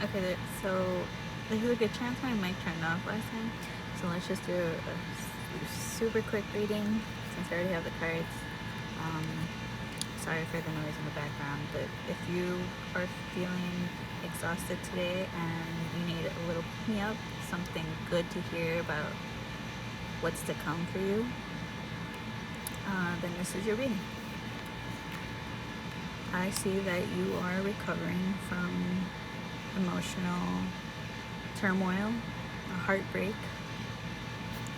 Okay, so there's a good chance my mic turned off last time. So let's just do a super quick reading since I already have the cards. Um, Sorry for the noise in the background, but if you are feeling exhausted today and you need a little pick me up, something good to hear about what's to come for you, then this is your reading. I see that you are recovering from emotional turmoil, a heartbreak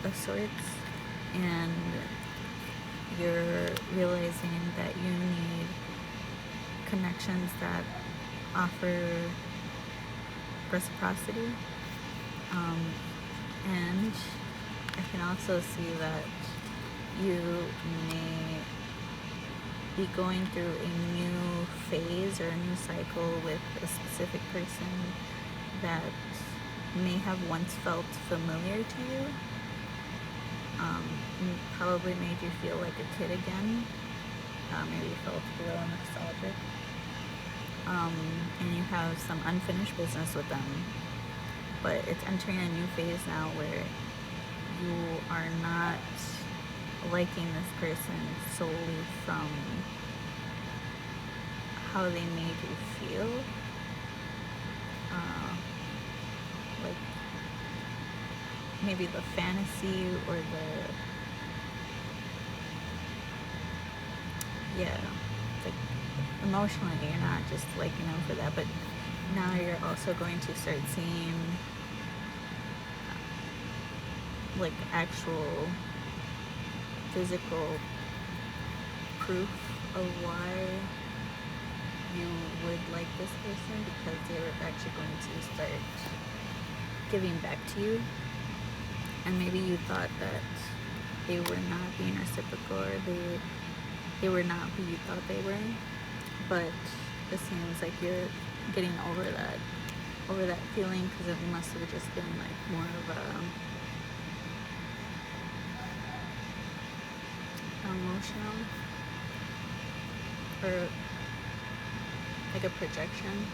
of sorts, and you're realizing that you need connections that offer reciprocity. And I can also see that you may be going through a new phase or a new cycle with a specific person that may have once felt familiar to you, probably made you feel like a kid again, maybe you felt a little nostalgic, and you have some unfinished business with them, but it's entering a new phase now where you are not liking this person solely from how they made you feel, like maybe the fantasy or like emotionally you're not just liking them for that, but now you're also going to start seeing like actual physical proof of why you would like this person, because they're actually going to start giving back to you. And maybe you thought that they were not being reciprocal, or they were not who you thought they were, but it seems like you're getting over that feeling, because it must have just been like more of a emotional or like a projection.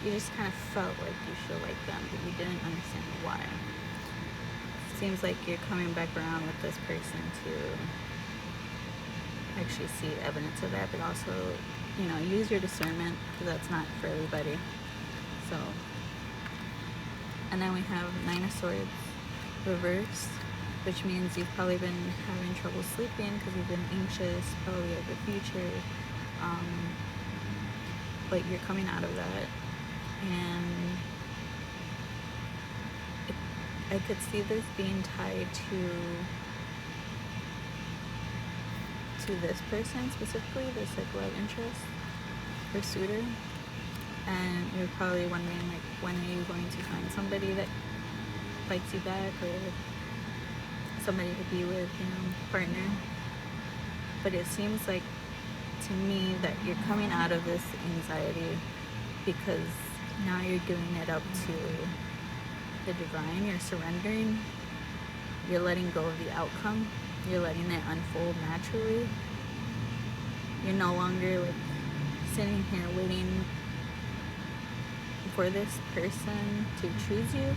You just kind of felt like you should like them, but you didn't understand why. It seems like you're coming back around with this person to actually see evidence of that, but also, use your discernment, because that's not for everybody. So, and then we have Nine of Swords reversed, which means you've probably been having trouble sleeping because you've been anxious, probably of the future, but you're coming out of that. And I could see this being tied to this person specifically, this like love interest or suitor. And you're probably wondering, like, when are you going to find somebody that likes you back, or somebody to be with, partner. But it seems like to me that you're coming out of this anxiety because now you're giving it up to the divine. You're surrendering. You're letting go of the outcome. You're letting it unfold naturally. You're no longer like sitting here waiting for this person to choose you.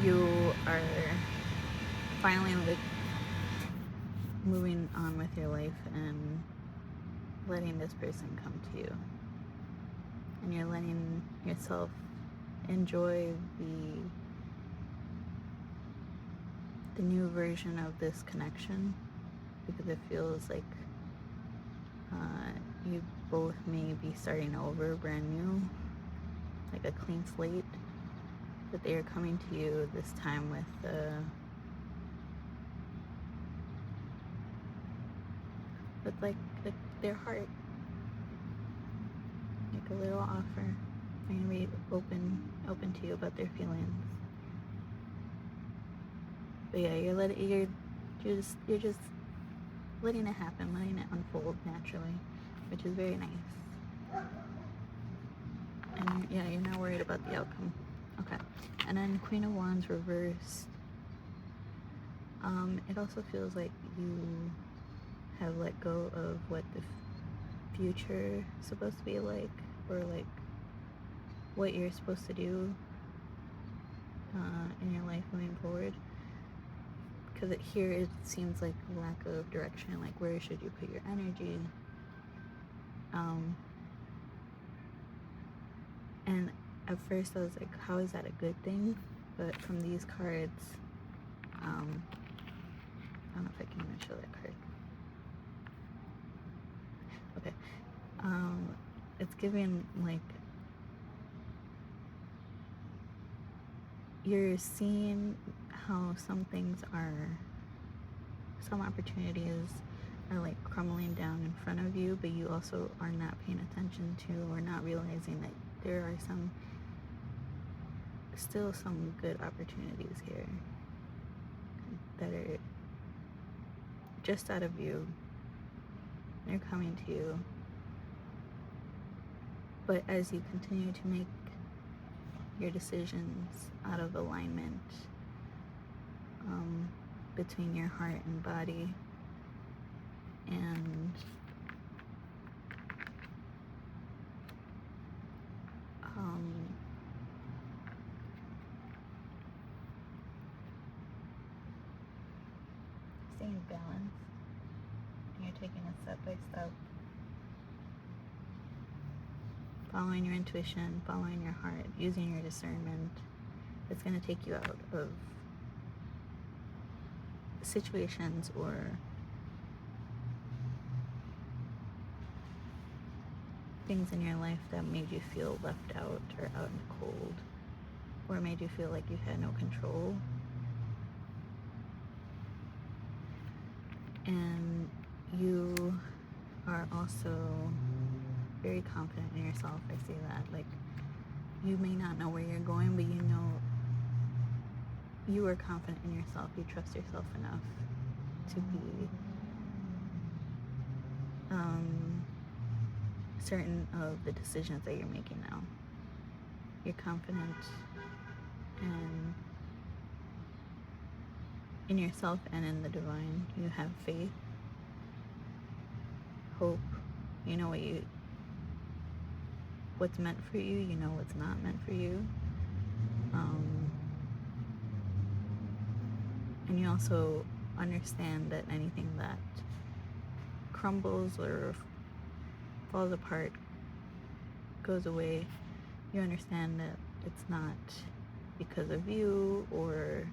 You are finally like moving on with your life and letting this person come to you. And you're letting yourself enjoy the new version of this connection, because it feels like you both may be starting over brand new, like a clean slate, but they are coming to you this time with like their heart, like a little offer. They're gonna be open to you about their feelings. But yeah, you're just letting it happen, letting it unfold naturally, which is very nice. And yeah, you're not worried about the outcome. Okay. And then Queen of Wands reversed. It also feels like you have let go of what the future supposed to be like, or like what you're supposed to do in your life moving forward. Because here it seems like lack of direction, like where should you put your energy. And at first I was like, how is that a good thing? But from these cards, I don't know if I can even show that card. Okay. It's giving like you're seeing how some opportunities are like crumbling down in front of you, but you also are not paying attention to or not realizing that there are still some good opportunities here that are just out of view. They're coming to you. But as you continue to make your decisions out of alignment between your heart and body, and staying balanced, and you're taking it step by step, following your intuition, following your heart, using your discernment. It's going to take you out of situations or things in your life that made you feel left out or out in the cold, or made you feel like you had no control. And you are also very confident in yourself. I see that. Like, you may not know where you're going, but you know you are confident in yourself. You trust yourself enough to be certain of the decisions that you're making now. You're confident in yourself and in the divine. You have faith, hope. You know what's meant for you. You know what's not meant for you. And you also understand that anything that crumbles or falls apart, goes away. You understand that it's not because of you or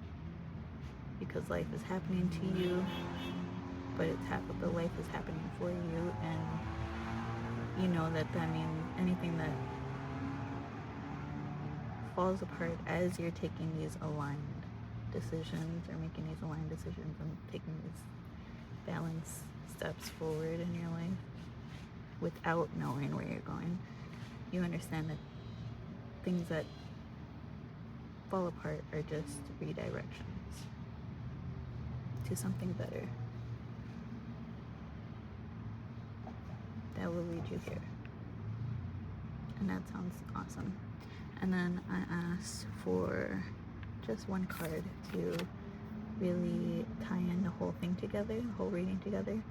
because life is happening to you, but the life is happening for you, and you know that means anything that falls apart as you're taking these aligned decisions or making these aligned decisions and taking these balanced steps forward in your life without knowing where you're going, you understand that things that fall apart are just redirections to something better that will lead you here. And that sounds awesome. And then I asked for just one card to really tie in the whole thing together, the whole reading together.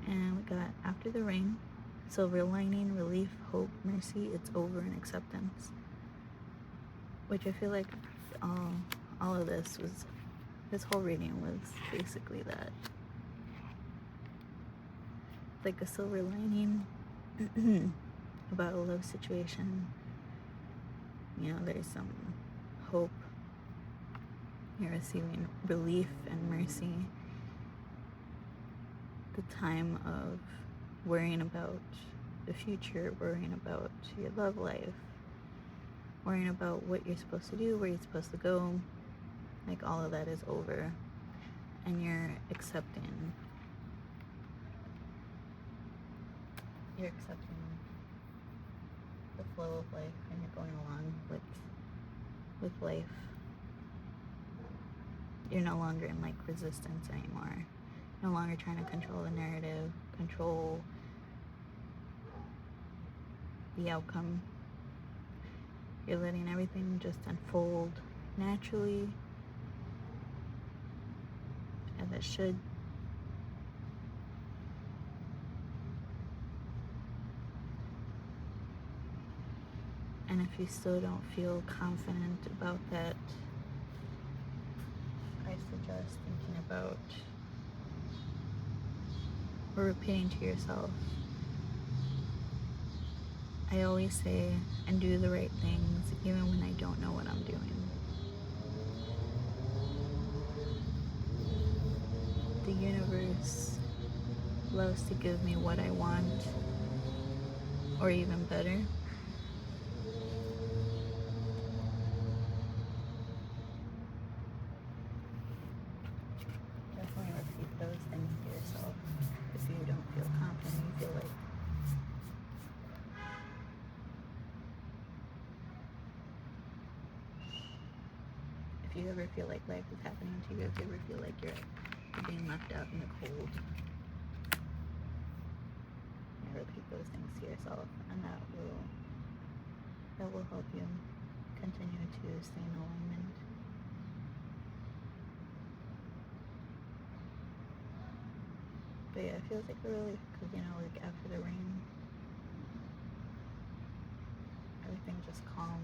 And we got After the Rain, Silver Lining, Relief, Hope, Mercy, It's Over, and Acceptance. Which I feel like all of this whole reading was basically that. Like a silver lining about a love situation. You know, there's some hope. You're receiving relief and mercy. The time of worrying about the future, worrying about your love life, worrying about what you're supposed to do, where you're supposed to go, like all of that is over, and you're accepting the flow of life, and you're going along with life. You're no longer in like resistance anymore. No longer trying to control the narrative, control the outcome. You're letting everything just unfold naturally, as it should. And if you still don't feel confident about that, I suggest thinking about or repeating to yourself, I always say and do the right things even when I don't know what I'm doing. The universe loves to give me what I want, or even better. Definitely repeat those things to yourself if you don't feel confident, you feel like if you ever feel like life is happening to you, if you ever feel like you're being left out in the cold, you repeat those things to yourself, and that will help you continue to stay in alignment. But yeah, it feels like a relief because, you know, like after the rain, everything just calm.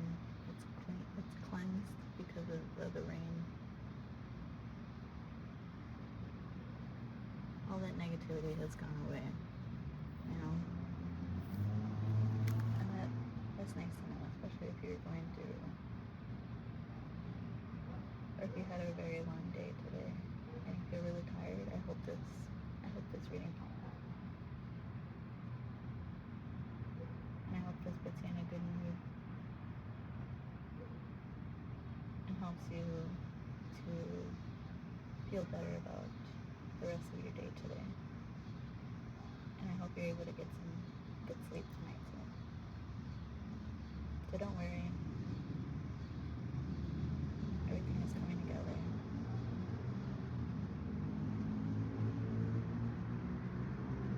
It's clean. It's cleansed because of the rain. All that negativity has gone away, you know. And that's nice to know, especially if you're going through, or if you had a very long day today and you feel really tired. I hope this reading helps. And I hope this puts you in a good mood and helps you to feel better about the rest of your day today. And I hope you're able to get some good sleep tonight too. So don't worry. Everything is coming together.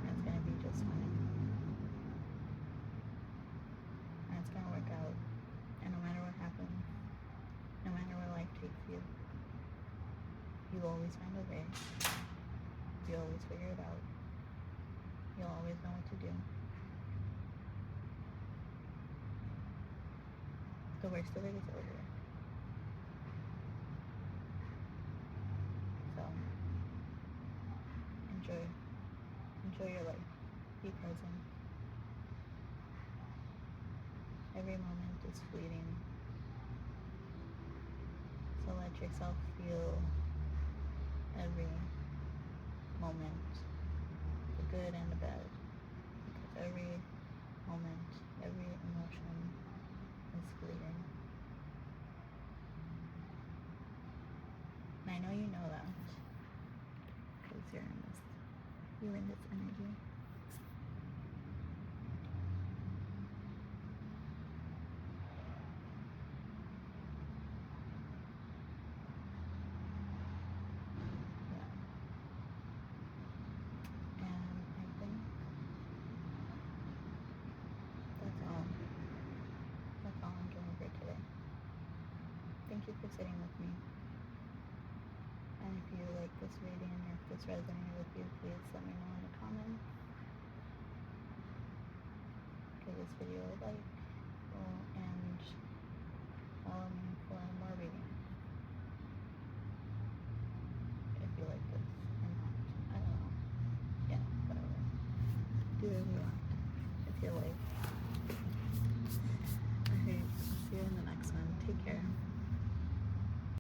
It's gonna be just fine. And it's gonna work out. And no matter what happens, no matter where life takes you, you always find a way. You always figure it out. You'll always know what to do. The worst of it is over. So enjoy your life. Be present. Every moment is fleeting. So let yourself feel every moment, the good and the bad. Because every moment, every emotion is fleeting. And I know you know that. Because you're in this energy. Thank you for sitting with me. And if you like this reading or if this resonated with you, please let me know in the comments. Give this video a like and follow me for more readings.